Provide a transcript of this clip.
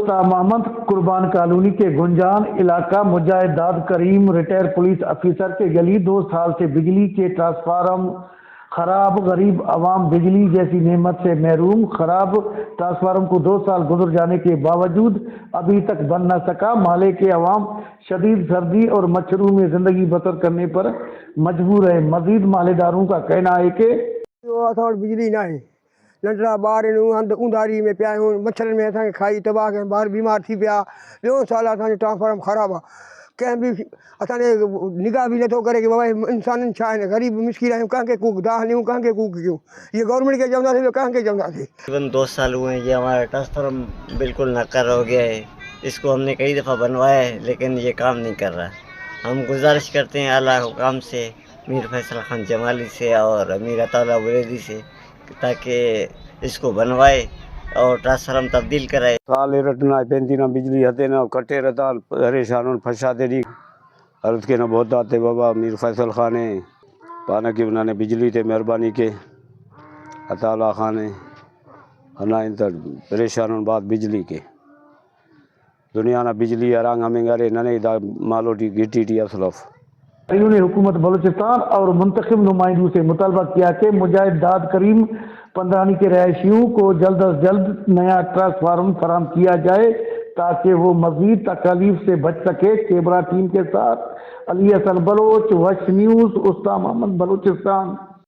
اسلام احمد قربان کالونی کے گنجان علاقہ مجاہد داد کریم ریٹائر پولیس افیسر کے گلی 2 سال سے بجلی کے ٹرانسفارم خراب، غریب عوام بجلی جیسی نعمت سے محروم۔ خراب ٹرانسفارم کو 2 سال گزر جانے کے باوجود ابھی تک بن نہ سکا۔ محلے کے عوام شدید سردی اور مچھروں میں زندگی بسر کرنے پر مجبور ہے۔ مزید محلے داروں کا کہنا ہے کہ بجلی نہ ہے، ننڈڑا ॿार आहिनि ऊंधारी में पिया आहियूं, मच्छरनि में असांखे खाई तबाह कयूं, ॿार बीमार थी पिया। 2 साल असांजो ट्रांसफार्मर ख़राबु आहे। कंहिं बि असांजे निगाह बि नथो करे कि बाबा इंसाननि छा आहिनि, ग़रीब मिस्किन आहियूं, कंहिंखे कूक दाह ॾियूं, कंहिंखे कूक कयूं। ये गवर्नमेंट के चवंदासीं तो कंहिंखे चवंदासीं। तकरीबन 2 साल हुए हैं, ये हमारा ट्रांसफार्मर बिल्कुल नक्कर हो गया है। इसको हमने कई दफ़ा बनवाया है लेकिन ये काम नहीं कर रहा। हम गुजारिश करते हैं आला हुकाम से, मीर फैसल खान जमाली से और अमीर अताउल्लाह बुरेदी से, ताकि इसको बनवाए और ट्रांसफार्मर तब्दील कराए। साल रटना पेंती ना बिजली हते ना कटे रहता परेशान फंसाते दी अर्ज के ना बहुत आते बाबा मीर फैसल खान है पाना की उन्होंने बिजली ते मेहरबानी के अताउल्लाह खान है हना इन तर परेशान बात बिजली के दुनिया ना बिजली अरांग हमें गरे नने दा मालोटी गिटी टी असलफ। ने हुकूमत बलूचिस्तान और मुंतखब नुमाइंदों से मुतालबा किया कि मुजाहिद दाद करीम पंद्रानी के रहायशियों को जल्द अज जल्द नया ट्रांसफार्मर फराहम किया जाए ताकि वो मजीद तकालीफ से बच सके। कैमरा टीम के साथ अली हसन बलोच, वश न्यूज़, उस्ताम अहमद, बलूचिस्तान।